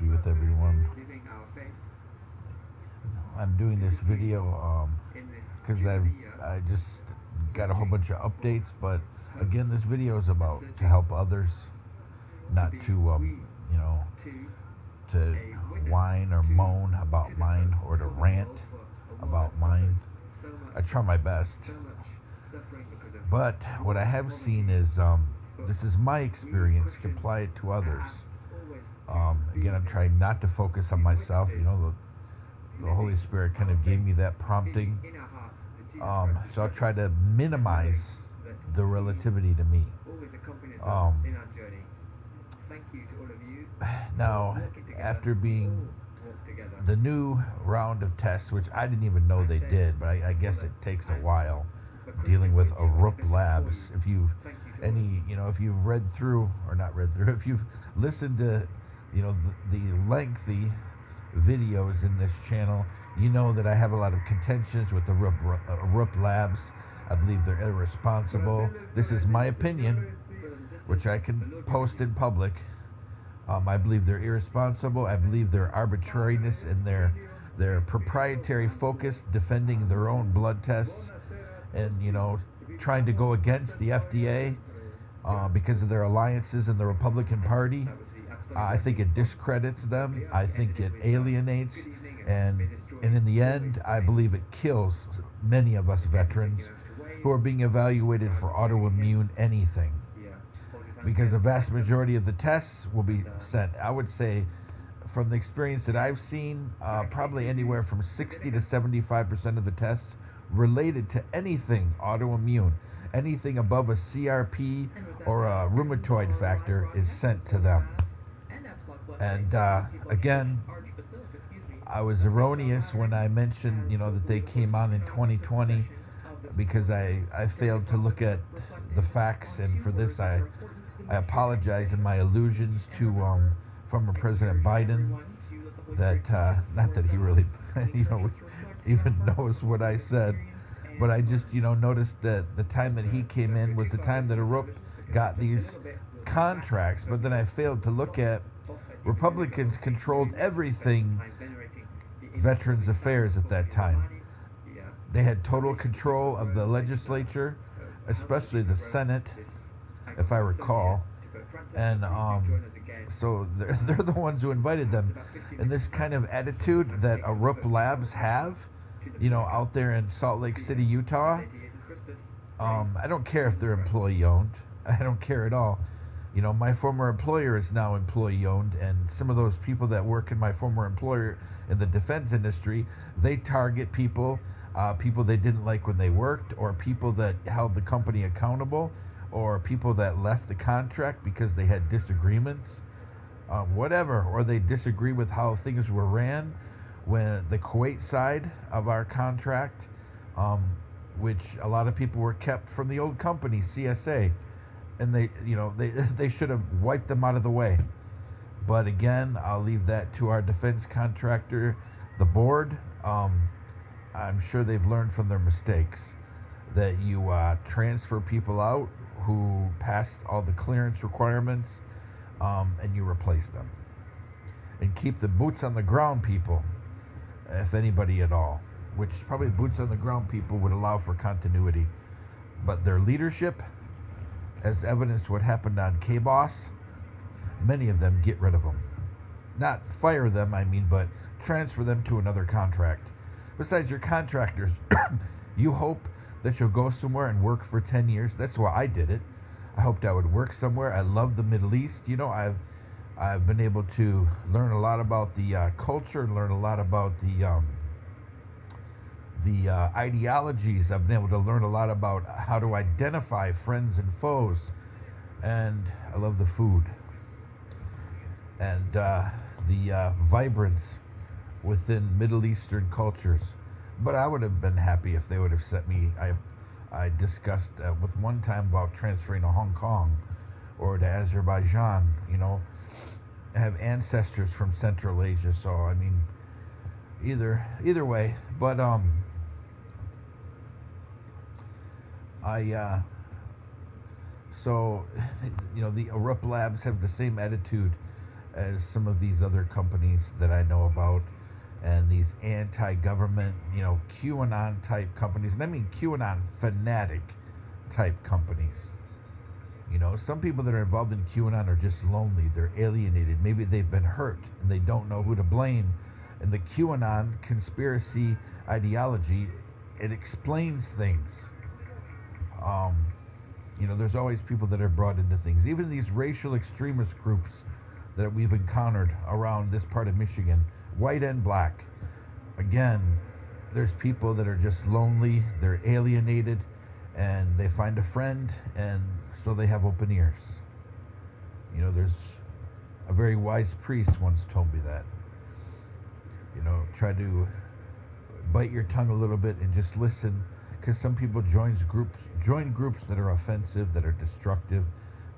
be with everyone. I'm doing this video because I just got a whole bunch of updates, but again, this video is about to help others, not to to whine or moan about mine or to rant about mine. I try my best, but what I have seen is this is my experience to apply it to others. Again, I'm trying not to focus on myself. The Holy Spirit kind of gave me that prompting. So I'll try to minimize the relativity to me. Now, after being the new round of tests, which I didn't even know they did, but I guess it takes a while, dealing with ARUP Labs. If you've if you've read through, or not read through, if you've listened to, the lengthy videos in this channel, you know that I have a lot of contentions with the ARUP Labs. I believe they're irresponsible. This is my opinion, which I can post in public. I believe they're irresponsible. I believe their arbitrariness and their proprietary focus, defending their own blood tests, and trying to go against the FDA because of their alliances in the Republican Party. I think it discredits them. I think it alienates, and in the end, I believe it kills many of us veterans who are being evaluated for autoimmune anything, because a vast majority of the tests will be sent. I would say, from the experience that I've seen, probably anywhere from 60 to 75% of the tests related to anything autoimmune, anything above a CRP or a rheumatoid factor is sent to them. And again, I was erroneous when I mentioned, that they came on in 2020, because I failed to look at the facts, and for this I apologize in my allusions to former President Biden, that not that he really even knows what I said, but I just noticed that the time that he came in was the time that ARUP got these contracts, but then I failed to look at Republicans controlled everything Veterans Affairs at that time. They had total control of the legislature, especially the Senate, if I recall, and so they're the ones who invited them. And this kind of attitude that ARUP Labs have, out there in Salt Lake City, Utah, I don't care if they're employee owned. I don't care at all. My former employer is now employee owned, and some of those people that work in my former employer in the defense industry, they target people they didn't like when they worked, or people that held the company accountable, or people that left the contract because they had disagreements, whatever, or they disagree with how things were ran when the Kuwait side of our contract, which a lot of people were kept from the old company, CSA, and they should have wiped them out of the way. But again, I'll leave that to our defense contractor, the board. I'm sure they've learned from their mistakes, that you transfer people out who passed all the clearance requirements, and you replace them, and keep the boots on the ground people, if anybody at all, which probably boots on the ground people would allow for continuity, but their leadership, as evidenced what happened on K-Boss, many of them, get rid of them. Not fire them, but transfer them to another contract. Besides, your contractors, you hope that you'll go somewhere and work for 10 years. That's why I did it. I hoped I would work somewhere. I love the Middle East. I've been able to learn a lot about the culture, and learn a lot about the ideologies. I've been able to learn a lot about how to identify friends and foes, and I love the food and the vibrance within Middle Eastern cultures. But I would have been happy if they would have sent me. I discussed with one time about transferring to Hong Kong or to Azerbaijan. I have ancestors from Central Asia, so either way. But so the ARUP Labs have the same attitude as some of these other companies that I know about, and these anti-government, QAnon type companies, and I mean QAnon fanatic type companies. Some people that are involved in QAnon are just lonely. They're alienated. Maybe they've been hurt and they don't know who to blame. And the QAnon conspiracy ideology, it explains things. There's always people that are brought into things. Even these racial extremist groups that we've encountered around this part of Michigan, white and black. Again, there's people that are just lonely, they're alienated, and they find a friend, and so they have open ears. There's a very wise priest once told me that. Try to bite your tongue a little bit and just listen, because some people join groups that are offensive, that are destructive,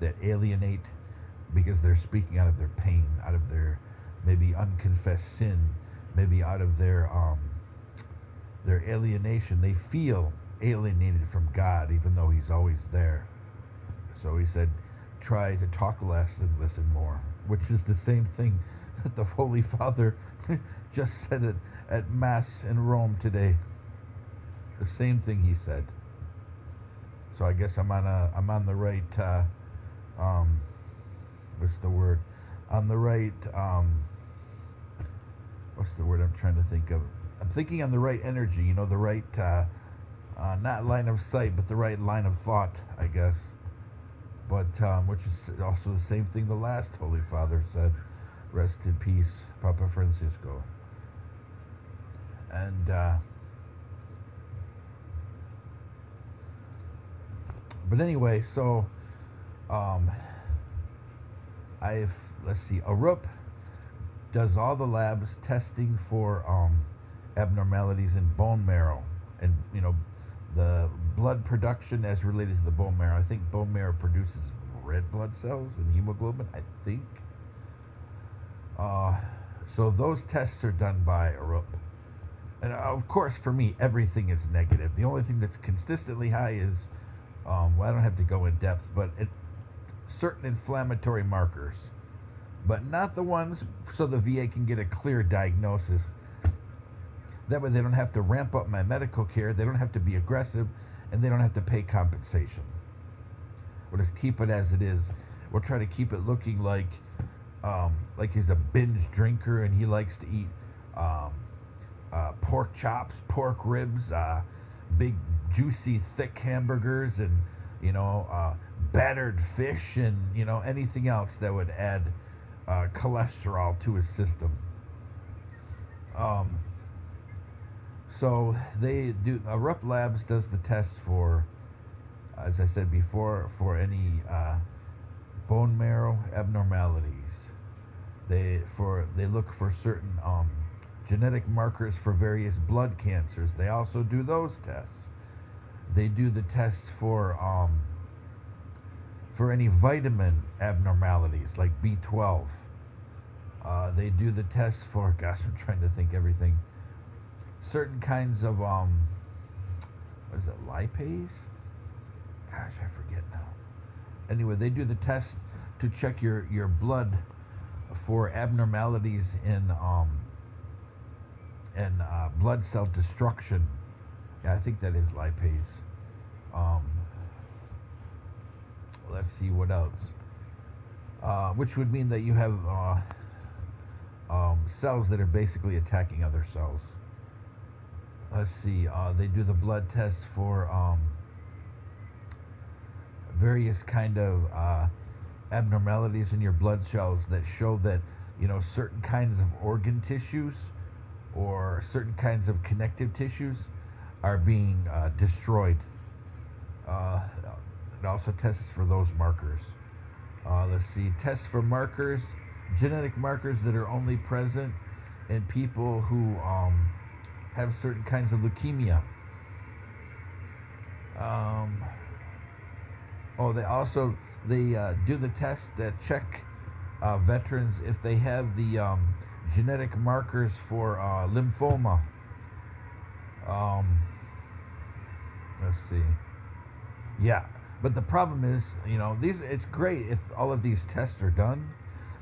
that alienate, because they're speaking out of their pain, out of their maybe unconfessed sin, maybe out of their alienation. They feel alienated from God, even though He's always there. So He said, try to talk less and listen more, which is the same thing that the Holy Father just said it at Mass in Rome today. The same thing he said. So I guess I'm on the right. What's the word? On the right. What's the word I'm trying to think of? I'm thinking on the right energy. The right, not line of sight, but the right line of thought, I guess. But which is also the same thing the last Holy Father said. Rest in peace, Papa Francisco. And but anyway, so let's see, ARUP does all the labs testing for abnormalities in bone marrow, and the blood production as related to the bone marrow. I think bone marrow produces red blood cells and hemoglobin, I think. So those tests are done by ARUP. And of course, for me, everything is negative. The only thing that's consistently high is, I don't have to go in depth, but certain inflammatory markers. But not the ones so the VA can get a clear diagnosis. That way they don't have to ramp up my medical care, they don't have to be aggressive, and they don't have to pay compensation. We'll just keep it as it is. We'll try to keep it looking like he's a binge drinker and he likes to eat pork chops, pork ribs, big juicy thick hamburgers, and battered fish, and anything else that would add cholesterol to his system. So they do. ARUP Labs does the test for, as I said before, for any bone marrow abnormalities. They look for certain genetic markers for various blood cancers. They also do those tests. They do the tests for any vitamin abnormalities like B12. They do the tests for, gosh, I'm trying to think everything. Certain kinds of what is it, lipase? Gosh, I forget now. Anyway, they do the test to check your blood for abnormalities in blood cell destruction. Yeah, I think that is lipase. Let's see what else. Which would mean that you have cells that are basically attacking other cells. Let's see. They do the blood tests for various kind of abnormalities in your blood cells that show that certain kinds of organ tissues or certain kinds of connective tissues are being destroyed. It also tests for those markers. Let's see, tests for markers, genetic markers that are only present in people who have certain kinds of leukemia. They do the test that check veterans if they have the genetic markers for lymphoma. Let's see. Yeah, but the problem is, it's great if all of these tests are done,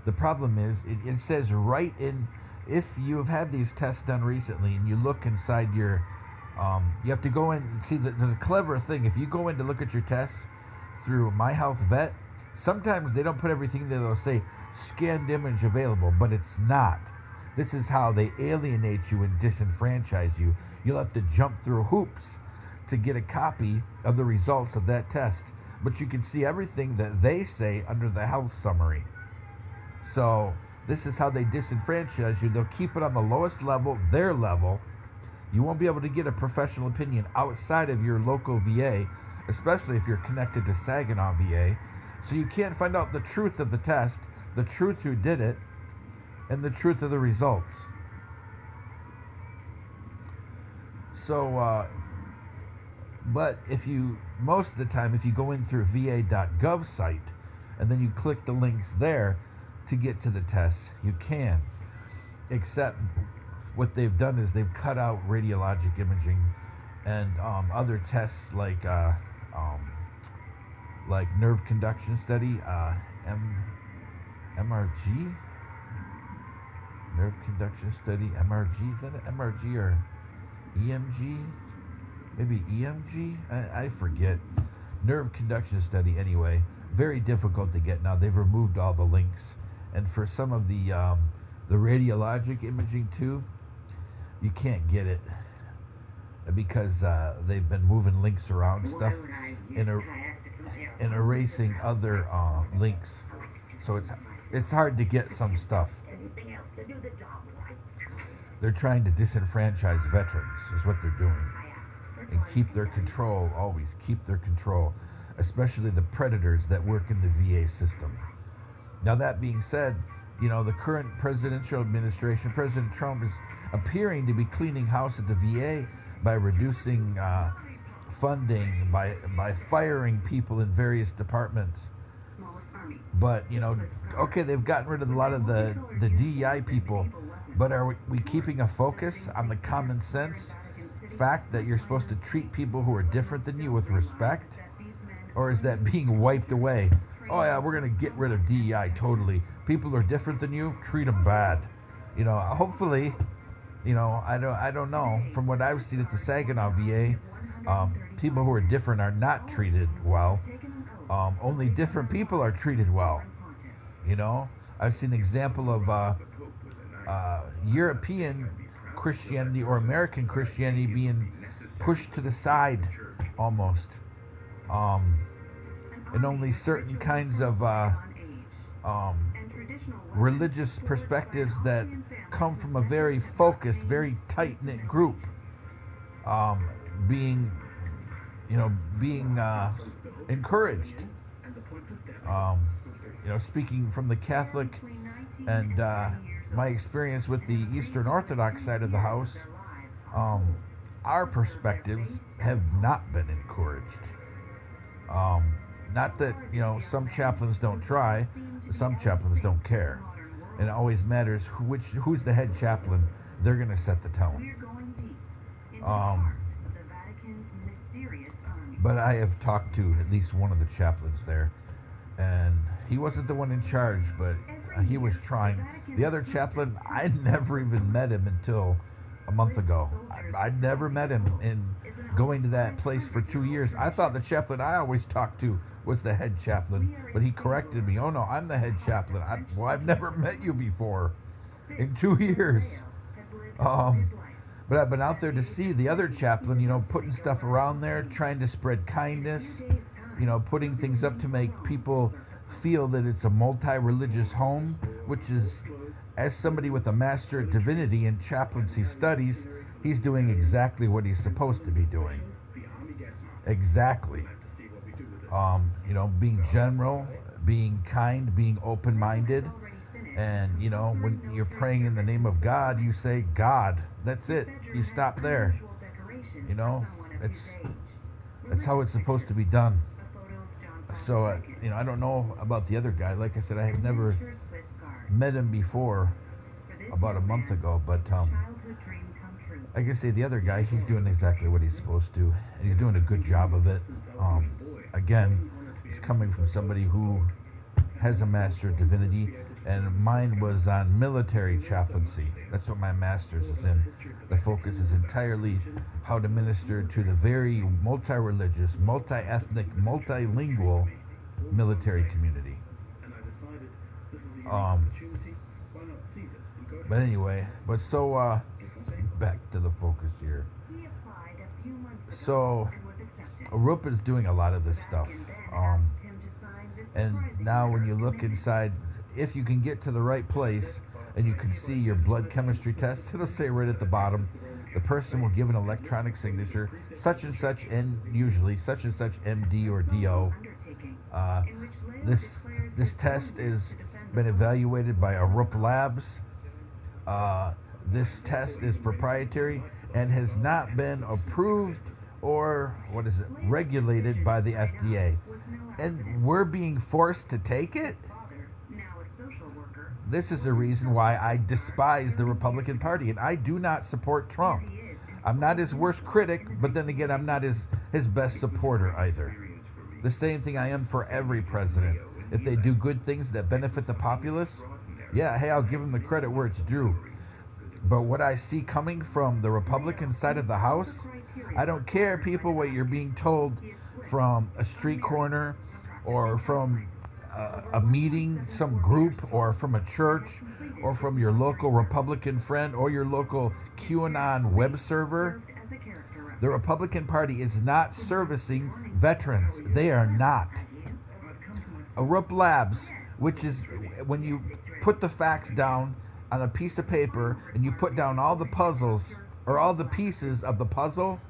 The problem is, it says right in, if you have had these tests done recently and you look inside your, you have to go in, see, there's a clever thing. If you go in to look at your tests through My Health Vet, sometimes they don't put everything there. They'll say scanned image available, but it's not. This is how they alienate you and disenfranchise you. You'll have to jump through hoops to get a copy of the results of that test. But you can see everything that they say under the health summary. So this is how they disenfranchise you. They'll keep it on the lowest level, their level. You won't be able to get a professional opinion outside of your local VA, especially if you're connected to Saginaw VA. So you can't find out the truth of the test, the truth who did it, and the truth of the results. So, but if you, most of the time, if you go in through va.gov site, and then you click the links there to get to the tests, you can. Except what they've done is they've cut out radiologic imaging and other tests like nerve conduction study, MRG, nerve conduction study, MRG, is that an MRG or EMG? Maybe EMG? I forget. Nerve conduction study, anyway. Very difficult to get now. They've removed all the links. And for some of the radiologic imaging too, you can't get it because they've been moving links around stuff and erasing other links. So it's hard to get some stuff. They're trying to disenfranchise veterans, is what they're doing. And keep their control, always keep their control, especially the predators that work in the VA system. Now, that being said, you know, the current presidential administration, President Trump, is appearing to be cleaning house at the VA by reducing funding, by firing people in various departments. But, you know, okay, they've gotten rid of a lot of the DEI people, but are we keeping a focus on the common sense fact that you're supposed to treat people who are different than you with respect? Or is that being wiped away? Oh yeah, we're going to get rid of DEI totally. People who are different than you, treat them bad. You know, hopefully, you know, I don't know. From what I've seen at the Saginaw VA, people who are different are not treated well. Only different people are treated well. You know, I've seen an example of European Christianity or American Christianity being pushed to the side almost. And only certain kinds of religious perspectives that come from a very focused, very tight-knit group being encouraged. You know, speaking from the Catholic and my experience with the Eastern Orthodox side of the house, our perspectives have not been encouraged. Not that, you know, some chaplains don't try, some chaplains don't care. And it always matters who's the head chaplain. They're going to set the tone. But I have talked to at least one of the chaplains there, and he wasn't the one in charge, but he was trying. The other chaplain, I never even met him until a month ago. I'd never met him in going to that place for 2 years. I thought the chaplain I always talked to was the head chaplain, but he corrected me. Oh no, I'm the head chaplain. I've never met you before in 2 years. But I've been out there to see the other chaplain, you know, putting stuff around there, trying to spread kindness, you know, putting things up to make people feel that it's a multi-religious home, which is, as somebody with a Master of Divinity in chaplaincy studies, he's doing exactly what he's supposed to be doing. Exactly. You know, being general, being kind, being open-minded. And, you know, when you're praying in the name of God, you say, God. That's it. You stop there. You know, that's how it's supposed to be done. So, you know, I don't know about the other guy. Like I said, I had never met him before about a month ago. But, like I say, the other guy, he's doing exactly what he's supposed to. And he's doing a good job of it. Again, he's coming from somebody who has a Master of Divinity and mine was on military chaplaincy. That's what my master's is in. The focus is entirely how to minister to the very multi-religious, multi-ethnic, multilingual military community. But anyway, back to the focus here. So, ARUP is doing a lot of this stuff. And now when you look inside, if you can get to the right place and you can see your blood chemistry test, it'll say right at the bottom, the person will give an electronic signature, such and such, and usually such and such MD or DO. This test has been evaluated by ARUP Labs. This test is proprietary and has not been approved or regulated by the FDA. And we're being forced to take it? This is the reason why I despise the Republican Party, and I do not support Trump. I'm not his worst critic, but then again, I'm not his best supporter either. The same thing I am for every president. If they do good things that benefit the populace, yeah, hey, I'll give them the credit where it's due. But what I see coming from the Republican side of the House, I don't care, people, what you're being told from a street corner or from a meeting, some group, or from a church, or from your local Republican friend or your local QAnon web server. The Republican Party is not servicing veterans. They are not. ARUP Labs, which is when you put the facts down on a piece of paper and you put down all the puzzles or all the pieces of the puzzle,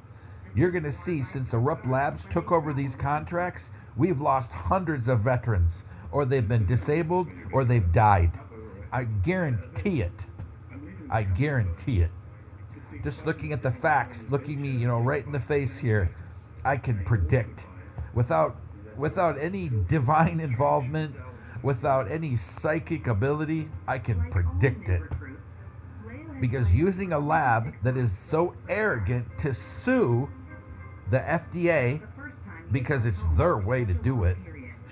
you're going to see since ARUP Labs took over these contracts, we've lost hundreds of veterans, or they've been disabled, or they've died. I guarantee it. I guarantee it. Just looking at the facts, looking me, right in the face here, I can predict without any divine involvement, without any psychic ability, I can predict it. Because using a lab that is so arrogant to sue the FDA because it's their way to do it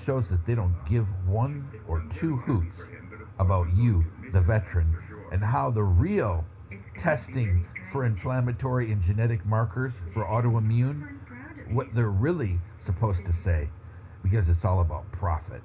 shows that they don't give one or two hoots about you, the veteran, and how the real testing for inflammatory and genetic markers for autoimmune, what they're really supposed to say, because it's all about profit.